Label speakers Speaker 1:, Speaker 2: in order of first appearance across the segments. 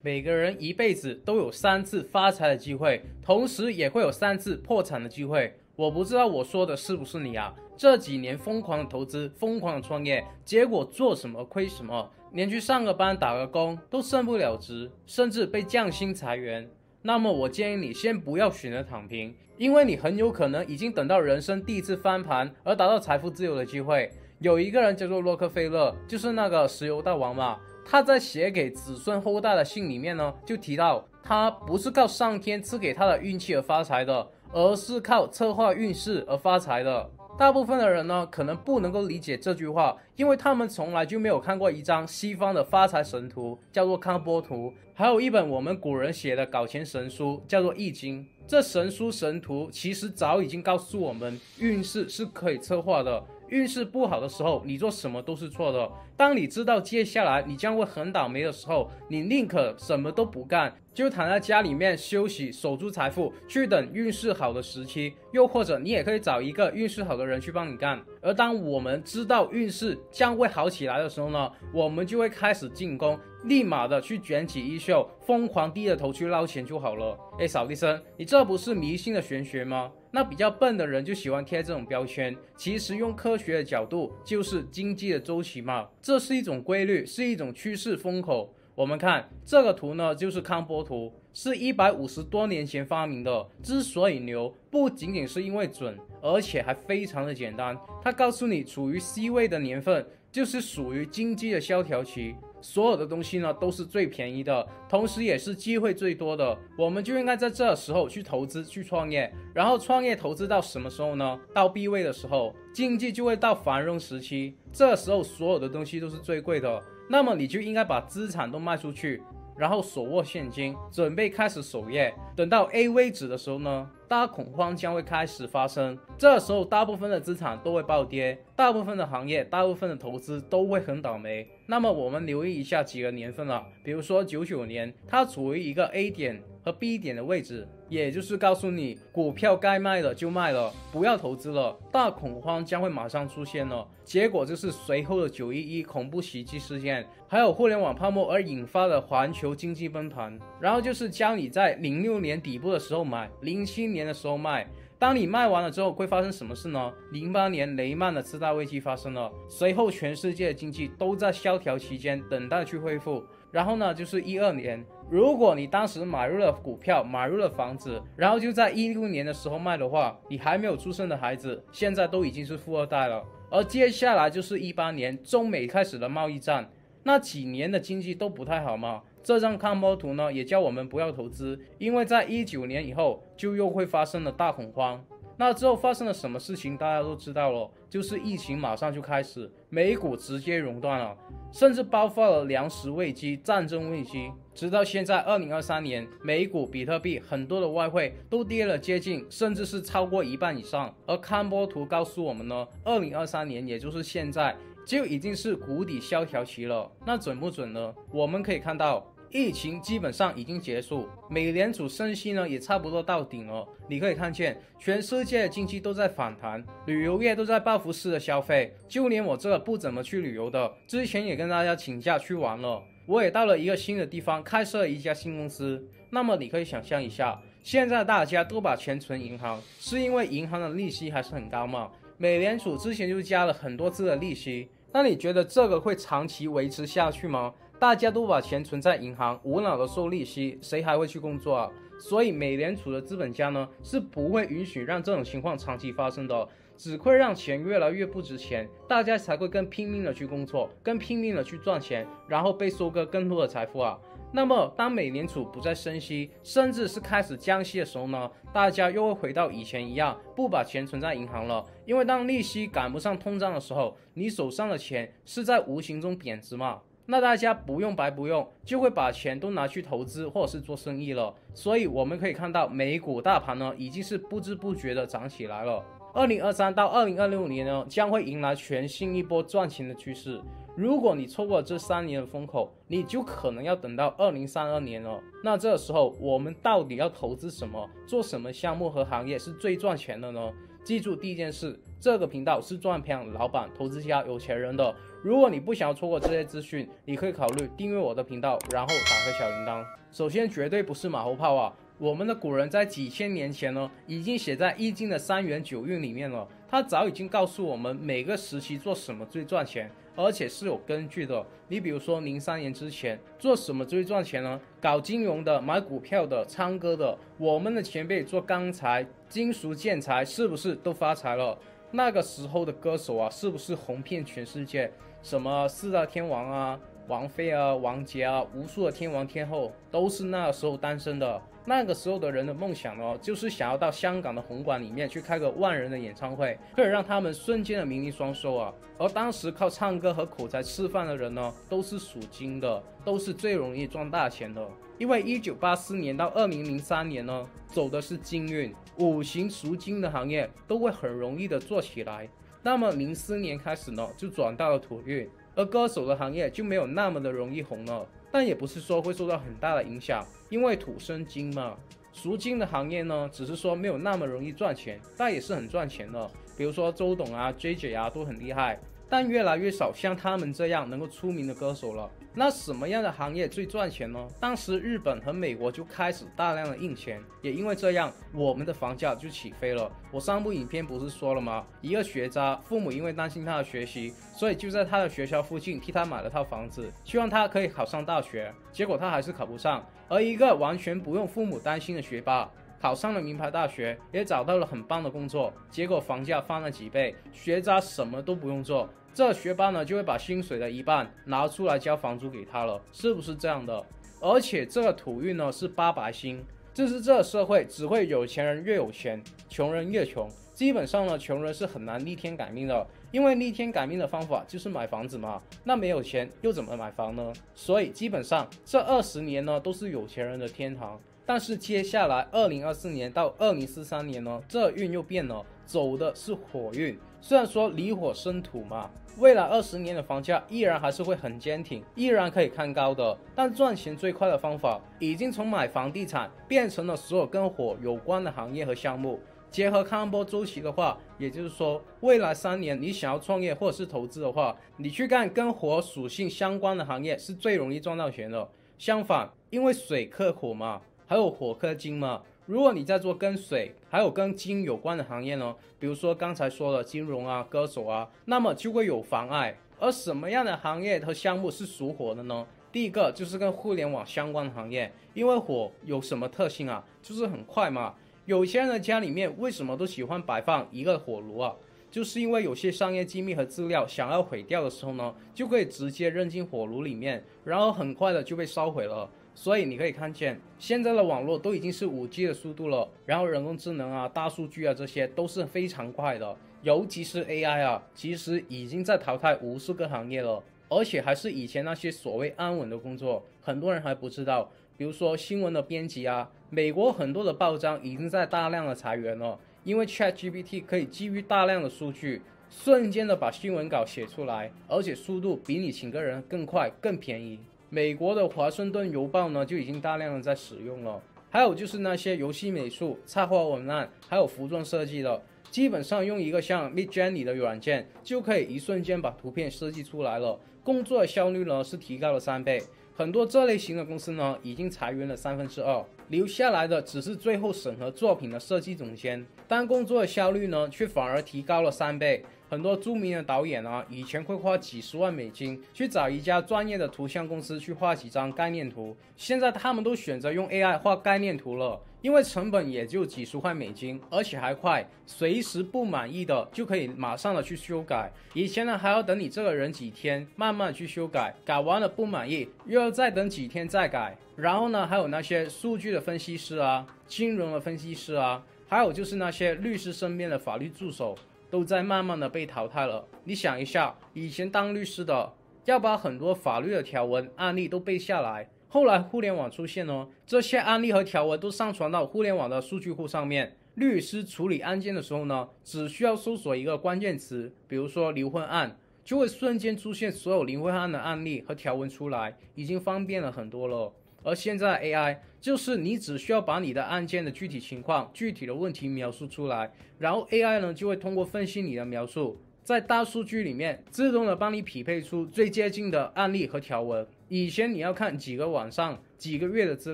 Speaker 1: 每个人一辈子都有3次发财的机会，同时也会有3次破产的机会。我不知道我说的是不是你啊？这几年疯狂的投资，疯狂的创业，结果做什么亏什么，连去上个班打个工都升不了职，甚至被降薪裁员。那么我建议你先不要选择躺平，因为你很有可能已经等到人生第一次翻盘而达到财富自由的机会。有一个人叫做洛克菲勒，就是那个石油大王嘛。他在写给子孙后代的信里面呢，就提到他不是靠上天赐给他的运气而发财的，而是靠策划运势而发财的。大部分的人呢，可能不能够理解这句话，因为他们从来就没有看过一张西方的发财神图，叫做康波图，还有一本我们古人写的搞钱神书，叫做易经。这神书神图其实早已经告诉我们，运势是可以策划的。运势不好的时候，你做什么都是错的。当你知道接下来你将会很倒霉的时候，你宁可什么都不干，就躺在家里面休息，守住财富，去等运势好的时期。又或者你也可以找一个运势好的人去帮你干。而当我们知道运势将会好起来的时候呢，我们就会开始进攻，立马的去卷起衣袖，疯狂低着头去捞钱就好了。扫地僧，你这不是迷信的玄学吗？那比较笨的人就喜欢贴这种标签，其实用科学的角度就是经济的周期嘛，这是一种规律，是一种趋势风口。我们看这个图呢，就是康波图，是150多年前发明的。之所以牛，不仅仅是因为准，而且还非常的简单。它告诉你，处于 C 位的年份就是属于经济的萧条期。所有的东西呢都是最便宜的，同时也是机会最多的，我们就应该在这时候去投资去创业。然后创业投资到什么时候呢？到 B 位的时候，经济就会到繁荣时期，这时候所有的东西都是最贵的，那么你就应该把资产都卖出去，然后手握现金，准备开始守业。等到 A 位置的时候呢，大恐慌将会开始发生，这时候大部分的资产都会暴跌，大部分的行业，大部分的投资都会很倒霉。那么我们留意一下几个年份了，比如说99年，它处于一个 A 点和 B 点的位置，也就是告诉你股票该卖的就卖了，不要投资了，大恐慌将会马上出现了。结果就是随后的911恐怖袭击事件，还有互联网泡沫而引发的环球经济崩盘。然后就是教你在06年底部的时候买，07年的时候卖。当你卖完了之后会发生什么事呢？08年雷曼的次贷危机发生了，随后全世界的经济都在萧条期间等待去恢复。然后呢，就是12年，如果你当时买入了股票，买入了房子，然后就在16年的时候卖的话，你还没有出生的孩子现在都已经是富二代了。而接下来就是18年，中美开始了贸易战，那几年的经济都不太好嘛。这张康波图呢，也叫我们不要投资，因为在19年以后就又会发生了大恐慌。那之后发生了什么事情大家都知道了，就是疫情马上就开始，美股直接熔断了，甚至爆发了粮食危机、战争危机。直到现在2023年，美股、比特币很多的外汇都跌了接近，甚至是超过1半以上。而康波图告诉我们呢，2023年也就是现在就已经是谷底萧条期了。那准不准呢？我们可以看到疫情基本上已经结束，美联储升息呢也差不多到顶了。你可以看见全世界的经济都在反弹，旅游业都在报复式的消费，就连我这个不怎么去旅游的，之前也跟大家请假去玩了。我也到了一个新的地方，开设了一家新公司。那么你可以想象一下，现在大家都把钱存银行，是因为银行的利息还是很高嘛？美联储之前就加了很多次的利息，那你觉得这个会长期维持下去吗？大家都把钱存在银行，无脑的收利息，谁还会去工作啊？所以美联储的资本家呢，是不会允许让这种情况长期发生的，只会让钱越来越不值钱，大家才会更拼命的去工作，更拼命的去赚钱，然后被收割更多的财富啊。那么当美联储不再升息，甚至是开始降息的时候呢，大家又会回到以前一样，不把钱存在银行了。因为当利息赶不上通胀的时候，你手上的钱是在无形中贬值嘛，那大家不用白不用，就会把钱都拿去投资或者是做生意了。所以我们可以看到美股大盘呢已经是不知不觉的涨起来了。2023到2026年呢将会迎来全新一波赚钱的趋势。如果你错过这3年的风口，你就可能要等到2032年了。那这时候我们到底要投资什么，做什么项目和行业是最赚钱的呢？记住第一件事，这个频道是专门培养老板、投资家、有钱人的。如果你不想要错过这些资讯，你可以考虑订阅我的频道，然后打开小铃铛。首先，绝对不是马后炮啊！我们的古人在几千年前呢，已经写在《易经》的3元9运里面了。他早已经告诉我们每个时期做什么最赚钱，而且是有根据的。你比如说03年之前做什么最赚钱呢？搞金融的、买股票的、唱歌的，我们的前辈做钢材、金属建材，是不是都发财了？那个时候的歌手啊，是不是红遍全世界？什么四大天王啊、王菲啊、王杰啊，无数的天王天后都是那个时候诞生的。那个时候的人的梦想呢，就是想要到香港的红馆里面去开个万人的演唱会，可以让他们瞬间的名利双收啊。而当时靠唱歌和口才吃饭的人呢，都是属金的，都是最容易赚大钱的。因为1984年到2003年呢，走的是金运，五行属金的行业都会很容易的做起来。那么04年开始呢，就转到了土运，而歌手的行业就没有那么的容易红了。但也不是说会受到很大的影响，因为土生金嘛，属金的行业呢，只是说没有那么容易赚钱，但也是很赚钱的。比如说周董啊、JJ 啊都很厉害，但越来越少像他们这样能够出名的歌手了。那什么样的行业最赚钱呢？当时日本和美国就开始大量的印钱，也因为这样，我们的房价就起飞了。我上部影片不是说了吗？一个学渣，父母因为担心他的学习，所以就在他的学校附近替他买了套房子，希望他可以考上大学。结果他还是考不上。而一个完全不用父母担心的学霸，考上了名牌大学，也找到了很棒的工作，结果房价翻了几倍，学渣什么都不用做，这学霸呢就会把薪水的一半拿出来交房租给他了，是不是这样的？而且这个土运呢是8白星，就是这个社会只会有钱人越有钱，穷人越穷。基本上呢，穷人是很难逆天改命的，因为逆天改命的方法就是买房子嘛。那没有钱又怎么买房呢？所以基本上这20年呢都是有钱人的天堂。但是接下来2024年到2043年呢，这运又变了，走的是火运。虽然说离火生土嘛，未来20年的房价依然还是会很坚挺，依然可以看高的。但赚钱最快的方法已经从买房地产变成了所有跟火有关的行业和项目。结合康波周期的话，也就是说未来3年你想要创业或者是投资的话，你去干跟火属性相关的行业是最容易赚到钱的。相反，因为水克火嘛，还有火克金嘛，如果你在做跟水还有跟金有关的行业呢，比如说刚才说的金融啊、歌手啊，那么就会有妨碍。而什么样的行业和项目是属火的呢？第一个就是跟互联网相关的行业，因为火有什么特性啊？就是很快嘛。有钱人的家里面为什么都喜欢摆放一个火炉啊？就是因为有些商业机密和资料想要毁掉的时候呢，就可以直接扔进火炉里面，然后很快的就被烧毁了。所以你可以看见，现在的网络都已经是5G 的速度了，然后人工智能啊、大数据啊这些都是非常快的，尤其是 AI 啊，其实已经在淘汰无数个行业了，而且还是以前那些所谓安稳的工作，很多人还不知道。比如说新闻的编辑啊，美国很多的报章已经在大量的裁员了，因为 ChatGPT 可以基于大量的数据，瞬间的把新闻稿写出来，而且速度比你请个人更快更便宜。美国的华盛顿邮报呢就已经大量的在使用了。还有就是那些游戏美术、插画文案，还有服装设计的，基本上用一个像 Midjourney 的软件就可以一瞬间把图片设计出来了，工作的效率呢是提高了3倍。很多这类型的公司呢，已经裁员了2/3，留下来的只是最后审核作品的设计总监，但工作的效率呢，却反而提高了3倍。很多著名的导演啊，以前会花几十万美金去找一家专业的图像公司去画几张概念图，现在他们都选择用 AI 画概念图了，因为成本也就几十块美金，而且还快，随时不满意的就可以马上的去修改。以前呢还要等你这个人几天，慢慢去修改，改完了不满意，又要再等几天再改。然后呢，还有那些数据的分析师啊、金融的分析师啊，还有就是那些律师身边的法律助手，都在慢慢的被淘汰了。你想一下，以前当律师的要把很多法律的条文案例都背下来，后来互联网出现呢，这些案例和条文都上传到互联网的数据库上面，律师处理案件的时候呢，只需要搜索一个关键词，比如说离婚案，就会瞬间出现所有离婚案的案例和条文出来，已经方便了很多了。而现在 AI 就是你只需要把你的案件的具体情况、具体的问题描述出来，然后 AI 呢就会通过分析你的描述，在大数据里面自动的帮你匹配出最接近的案例和条文。以前你要看几个晚上、几个月的资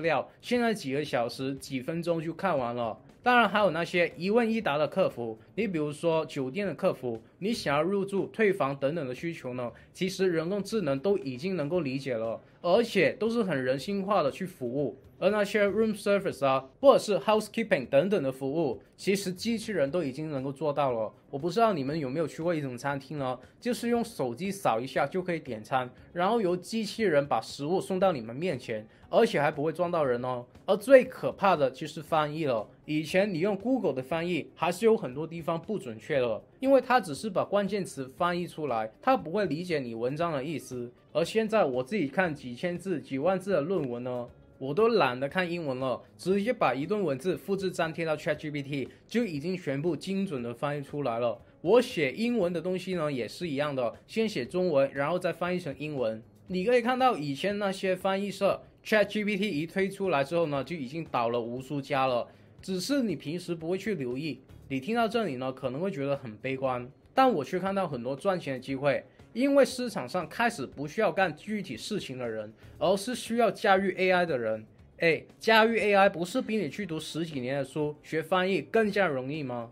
Speaker 1: 料，现在几个小时、几分钟就看完了。当然还有那些一问一答的客服，你比如说酒店的客服，你想要入住、退房等等的需求呢，其实人工智能都已经能够理解了，而且都是很人性化的去服务。而那些 room service 啊，或者是 housekeeping 等等的服务，其实机器人都已经能够做到了。我不知道你们有没有去过一种餐厅呢，就是用手机扫一下就可以点餐，然后由机器人把食物送到你们面前，而且还不会撞到人哦。而最可怕的就是翻译了，以前你用 Google 的翻译还是有很多地方不准确的，因为它只是把关键词翻译出来，它不会理解你文章的意思。而现在我自己看几千字、几万字的论文呢，我都懒得看英文了，直接把一段文字复制粘贴到 ChatGPT 就已经全部精准的翻译出来了。我写英文的东西呢也是一样的，先写中文，然后再翻译成英文。你可以看到以前那些翻译社 ChatGPT 一推出来之后呢，就已经倒了无数家了，只是你平时不会去留意。你听到这里呢，可能会觉得很悲观，但我却看到很多赚钱的机会。因为市场上开始不需要干具体事情的人，而是需要驾驭 AI 的人。驾驭 AI 不是比你去读10几年的书学翻译更加容易吗？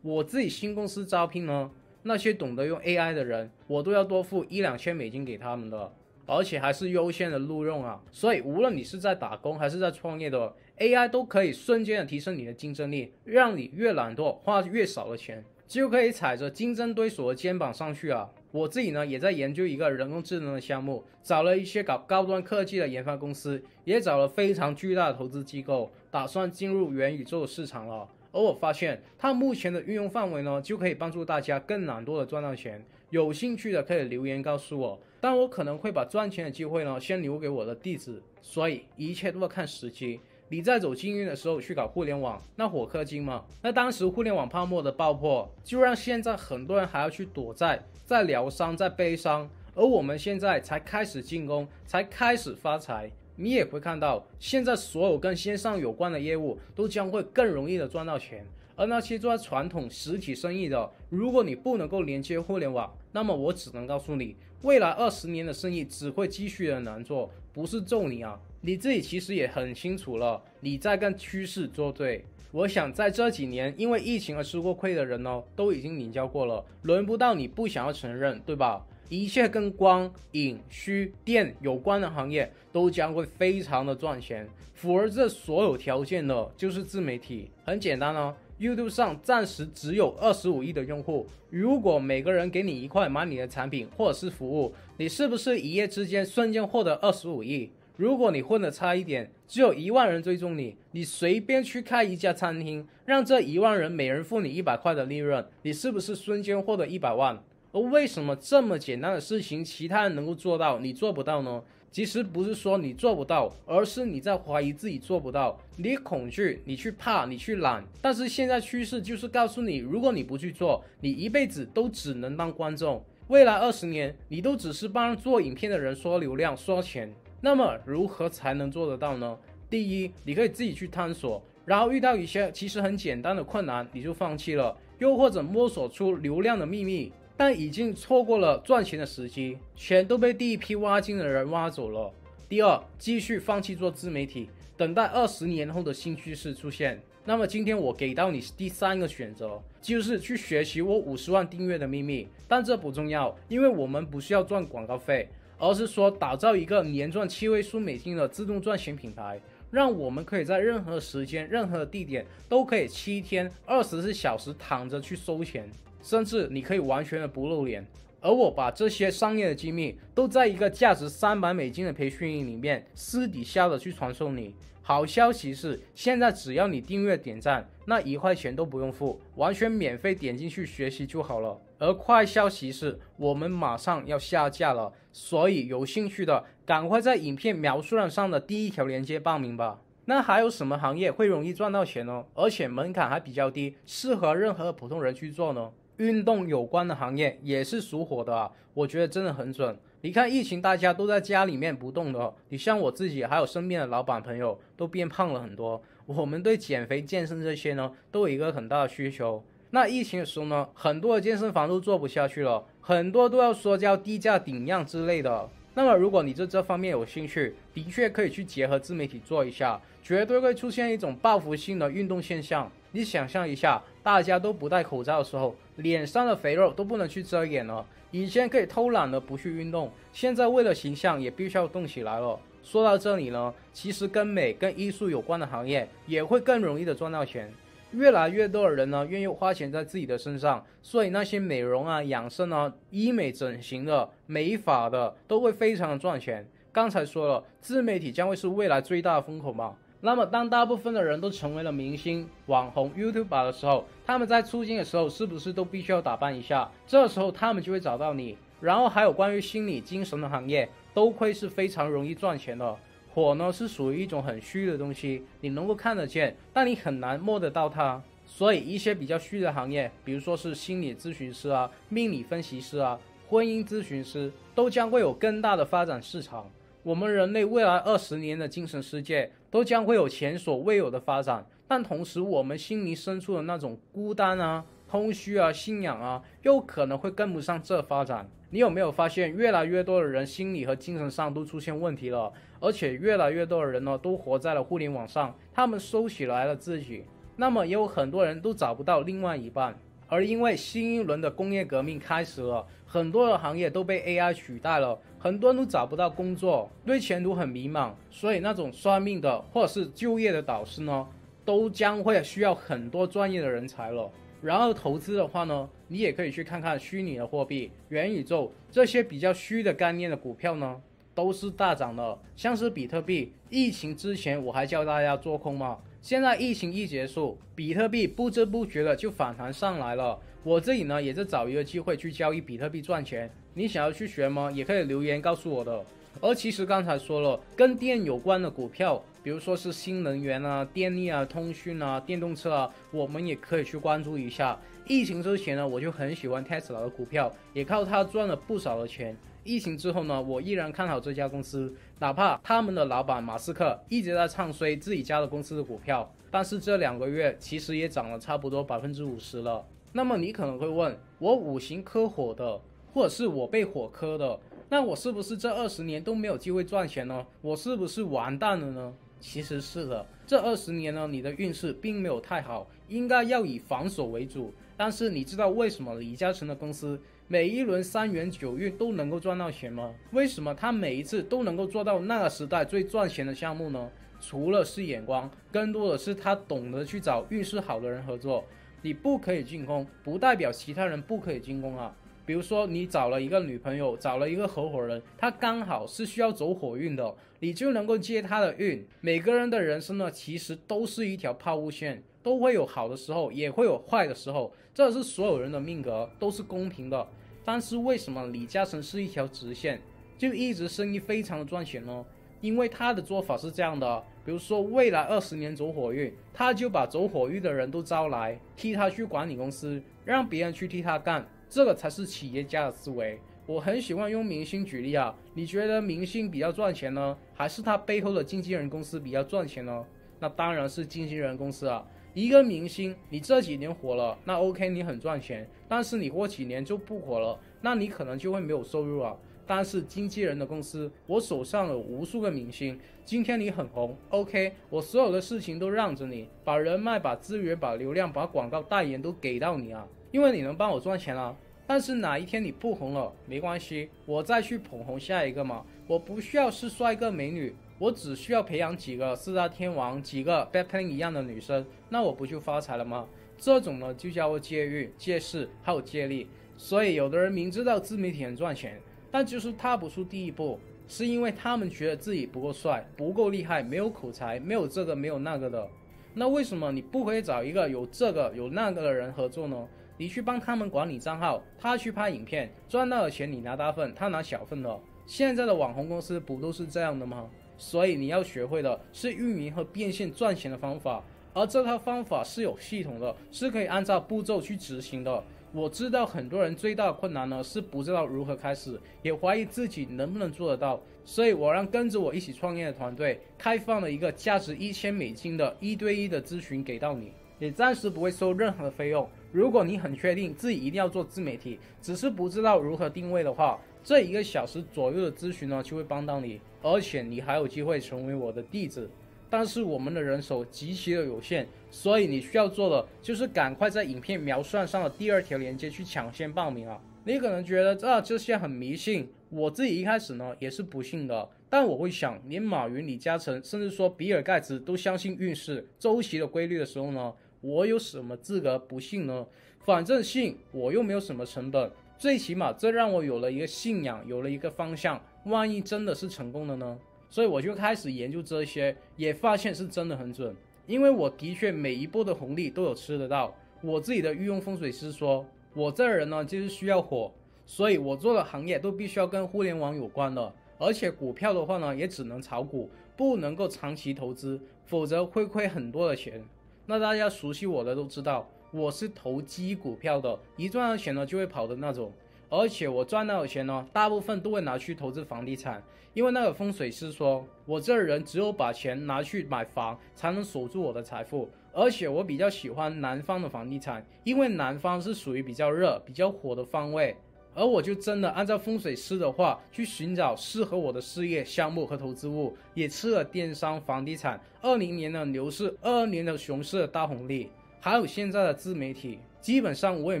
Speaker 1: 我自己新公司招聘呢，那些懂得用 AI 的人，我都要多付1-2千美金给他们的，而且还是优先的录用啊。所以无论你是在打工还是在创业的 AI 都可以瞬间的提升你的竞争力，让你越懒惰花越少的钱，就可以踩着竞争对手的肩膀上去啊。我自己呢也在研究一个人工智能的项目，找了一些搞高端科技的研发公司，也找了非常巨大的投资机构，打算进入元宇宙市场了。而我发现它目前的运用范围呢，就可以帮助大家更懒惰的赚到钱。有兴趣的可以留言告诉我，但我可能会把赚钱的机会呢先留给我的弟子，所以一切都要看时机。你在走金运的时候去搞互联网，那火氪金嘛，那当时互联网泡沫的爆破，就让现在很多人还要去躲债，在疗伤，在悲伤，而我们现在才开始进攻，才开始发财。你也会看到，现在所有跟线上有关的业务都将会更容易的赚到钱，而那些做传统实体生意的，如果你不能够连接互联网，那么我只能告诉你，未来20年的生意只会继续的难做，不是咒你啊，你自己其实也很清楚了，你在跟趋势作对。我想在这几年因为疫情而吃过亏的人呢，都已经领教过了，轮不到你不想要承认，对吧？一切跟光、影、虚、电有关的行业都将会非常的赚钱，符合这所有条件的就是自媒体。很简单哦， YouTube 上暂时只有25亿的用户，如果每个人给你1块买你的产品或者是服务，你是不是一夜之间瞬间获得25亿？如果你混得差一点，只有1万人追踪你，你随便去开一家餐厅，让这1万人每人付你100块的利润，你是不是瞬间获得100万？而为什么这么简单的事情其他人能够做到，你做不到呢？其实不是说你做不到，而是你在怀疑自己做不到，你恐惧，你去怕，你去懒。但是现在趋势就是告诉你，如果你不去做，你一辈子都只能当观众，未来20年你都只是帮做影片的人刷流量刷钱。那么如何才能做得到呢？第一，你可以自己去探索，然后遇到一些其实很简单的困难你就放弃了，又或者摸索出流量的秘密，但已经错过了赚钱的时机，钱都被第一批挖金的人挖走了。第二，继续放弃做自媒体，等待20年后的新趋势出现。那么今天我给到你第3个选择，就是去学习我50万订阅的秘密。但这不重要，因为我们不需要赚广告费，而是说打造一个年赚7位数美金的自动赚钱品牌，让我们可以在任何时间、任何地点都可以7天24小时躺着去收钱，甚至你可以完全的不露脸。而我把这些商业的机密都在一个价值300美金的培训营里面私底下的去传授你。好消息是，现在只要你订阅点赞，那1块钱都不用付，完全免费点进去学习就好了。而坏消息是，我们马上要下架了，所以有兴趣的赶快在影片描述栏上的第1条链接报名吧。那还有什么行业会容易赚到钱呢？而且门槛还比较低，适合任何普通人去做呢？运动有关的行业也是属火的啊，我觉得真的很准。你看疫情大家都在家里面不动的，你像我自己还有身边的老板朋友都变胖了很多，我们对减肥健身这些呢都有一个很大的需求。那疫情的时候呢，很多的健身房都做不下去了，很多都要说叫低价顶量之类的。那么如果你对这方面有兴趣，的确可以去结合自媒体做一下，绝对会出现一种报复性的运动现象。你想象一下，大家都不戴口罩的时候，脸上的肥肉都不能去遮掩了。以前可以偷懒的不去运动，现在为了形象也必须要动起来了。说到这里呢，其实跟美跟艺术有关的行业也会更容易的赚到钱。越来越多的人呢愿意花钱在自己的身上，所以那些美容啊、养生啊、医美整形的、美发的都会非常的赚钱。刚才说了，自媒体将会是未来最大的风口嘛。那么当大部分的人都成为了明星、网红、YouTuber 的时候，他们在出镜的时候是不是都必须要打扮一下？这时候他们就会找到你。然后还有关于心理、精神的行业，都会是非常容易赚钱的。火呢是属于一种很虚的东西，你能够看得见，但你很难摸得到它。所以一些比较虚的行业，比如说是心理咨询师啊、命理分析师啊、婚姻咨询师，都将会有更大的发展市场。我们人类未来20年的精神世界都将会有前所未有的发展，但同时我们心灵深处的那种孤单啊、空虚啊、信仰啊，又可能会跟不上这发展。你有没有发现，越来越多的人心理和精神上都出现问题了，而且越来越多的人呢，都活在了互联网上，他们收起来了自己。那么也有很多人都找不到另外一半，而因为新一轮的工业革命开始了，很多的行业都被 AI 取代了，很多人都找不到工作，对前途很迷茫，所以那种算命的或者是就业的导师呢，都将会需要很多专业的人才了。然后投资的话呢，你也可以去看看虚拟的货币、元宇宙这些比较虚的概念的股票呢，都是大涨的。像是比特币，疫情之前我还教大家做空嘛，现在疫情一结束，比特币不知不觉的就反弹上来了。我这里呢也是找一个机会去交易比特币赚钱，你想要去学吗？也可以留言告诉我的。而其实刚才说了，跟电有关的股票，比如说是新能源啊、电力啊、通讯啊、电动车啊，我们也可以去关注一下。疫情之前呢，我就很喜欢 Tesla 的股票，也靠它赚了不少的钱。疫情之后呢，我依然看好这家公司，哪怕他们的老板马斯克一直在唱衰自己家的公司的股票，但是这2个月其实也涨了差不多50%了。那么你可能会问，我五行克火的，或者是我被火克的，那我是不是这20年都没有机会赚钱呢？我是不是完蛋了呢？其实是的，这20年呢，你的运势并没有太好，应该要以防守为主。但是你知道为什么李嘉诚的公司每一轮3元9运都能够赚到钱吗？为什么他每一次都能够做到那个时代最赚钱的项目呢？除了是眼光，更多的是他懂得去找运势好的人合作。你不可以进攻，不代表其他人不可以进攻啊。比如说你找了一个女朋友，找了一个合伙人，他刚好是需要走火运的，你就能够接他的运。每个人的人生呢，其实都是一条抛物线，都会有好的时候，也会有坏的时候，这是所有人的命格，都是公平的。但是为什么李嘉诚是一条直线，就一直生意非常的赚钱呢？因为他的做法是这样的，比如说未来20年走火运，他就把走火运的人都招来，替他去管理公司，让别人去替他干，这个才是企业家的思维。我很喜欢用明星举例啊，你觉得明星比较赚钱呢，还是他背后的经纪人公司比较赚钱呢？那当然是经纪人公司啊。一个明星，你这几年火了，那 OK 你很赚钱，但是你过几年就不火了，那你可能就会没有收入啊。但是经纪人的公司，我手上有无数个明星，今天你很红 OK， 我所有的事情都让着你，把人脉、把资源、把流量、把广告代言都给到你啊，因为你能帮我赚钱啊。但是哪一天你不红了，没关系，我再去捧红下一个嘛。我不需要是帅哥美女，我只需要培养几个4大天王、几个 BLACKPINK 一样的女生，那我不就发财了吗？这种呢就叫做借运、借势还有借力。所以有的人明知道自媒体很赚钱，但就是踏不出第一步，是因为他们觉得自己不够帅、不够厉害、没有口才、没有这个没有那个的。那为什么你不可以找一个有这个有那个的人合作呢？你去帮他们管理账号，他去拍影片，赚到的钱你拿大份，他拿小份的。现在的网红公司不都是这样的吗？所以你要学会的是运营和变现赚钱的方法，而这套方法是有系统的，是可以按照步骤去执行的。我知道很多人最大的困难呢是不知道如何开始，也怀疑自己能不能做得到，所以我让跟着我一起创业的团队开放了一个价值$1000的1对1的咨询给到你，也暂时不会收任何费用。如果你很确定自己一定要做自媒体，只是不知道如何定位的话，这1个小时左右的咨询呢就会帮到你，而且你还有机会成为我的弟子。但是我们的人手极其的有限，所以你需要做的就是赶快在影片描述上的第2条链接去抢先报名啊！你可能觉得这些很迷信，我自己一开始呢也是不信的，但我会想，连马云、李嘉诚，甚至说比尔盖茨都相信运势周期的规律的时候呢，我有什么资格不信呢？反正信我又没有什么成本，最起码这让我有了一个信仰，有了一个方向，万一真的是成功了呢？所以我就开始研究这些，也发现是真的很准，因为我的确每一波的红利都有吃得到。我自己的御用风水师说，我这人呢就是需要火，所以我做的行业都必须要跟互联网有关的，而且股票的话呢也只能炒股，不能够长期投资，否则会亏很多的钱。那大家熟悉我的都知道，我是投机股票的，一赚到钱呢就会跑的那种。而且我赚到的钱呢，大部分都会拿去投资房地产，因为那个风水师说，我这人只有把钱拿去买房，才能守住我的财富。而且我比较喜欢南方的房地产，因为南方是属于比较热、比较火的方位。而我就真的按照风水师的话去寻找适合我的事业项目和投资物，也吃了电商、房地产、20年的牛市、22年的熊市的大红利，还有现在的自媒体。基本上我也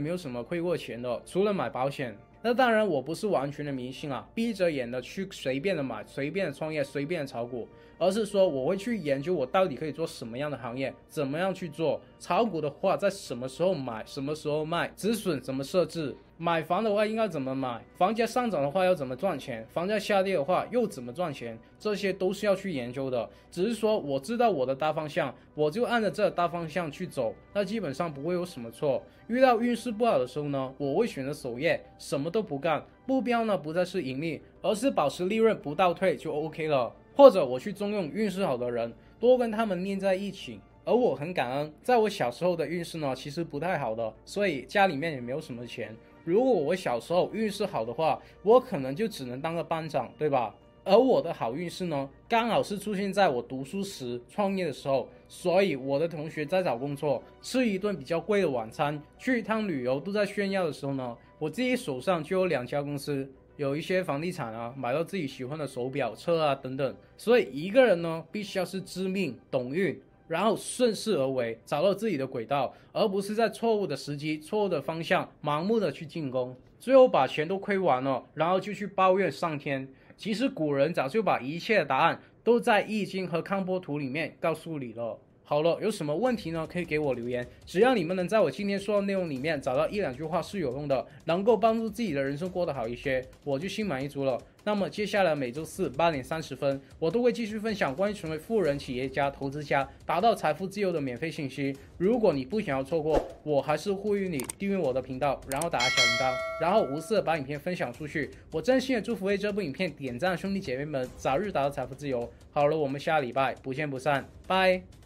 Speaker 1: 没有什么亏过钱的，除了买保险。那当然我不是完全的迷信啊，闭着眼的去随便的买，随便的创业，随便的炒股，而是说我会去研究我到底可以做什么样的行业，怎么样去做。炒股的话在什么时候买，什么时候卖，止损怎么设置，买房的话应该怎么买，房价上涨的话要怎么赚钱，房价下跌的话又怎么赚钱，这些都是要去研究的。只是说我知道我的大方向，我就按照这大方向去走，那基本上不会有什么错。遇到运势不好的时候呢，我会选择守业，什么都不干，目标呢不再是盈利，而是保持利润不倒退就 OK 了。或者我去重用运势好的人，多跟他们黏在一起。而我很感恩，在我小时候的运势呢其实不太好的，所以家里面也没有什么钱。如果我小时候运势好的话，我可能就只能当个班长，对吧？而我的好运势呢，刚好是出现在我读书时、创业的时候，所以我的同学在找工作、吃一顿比较贵的晚餐、去一趟旅游都在炫耀的时候呢，我自己手上就有2家公司，有一些房地产啊，买到自己喜欢的手表、车啊等等。所以一个人呢，必须要是知命、懂运，然后顺势而为，找到自己的轨道，而不是在错误的时机、错误的方向盲目的去进攻，最后把钱都亏完了，然后就去抱怨上天。其实古人早就把一切的答案都在易经和康波图里面告诉你了。好了，有什么问题呢？可以给我留言，只要你们能在我今天说的内容里面找到1-2句话是有用的，能够帮助自己的人生过得好一些，我就心满意足了。那么接下来每周四8点30分，我都会继续分享关于成为富人、企业家、投资家、达到财富自由的免费信息。如果你不想要错过，我还是呼吁你订阅我的频道，然后打开小铃铛，然后无私的把影片分享出去。我真心的祝福为这部影片点赞的兄弟姐妹们早日达到财富自由。好了，我们下礼拜不见不散，拜。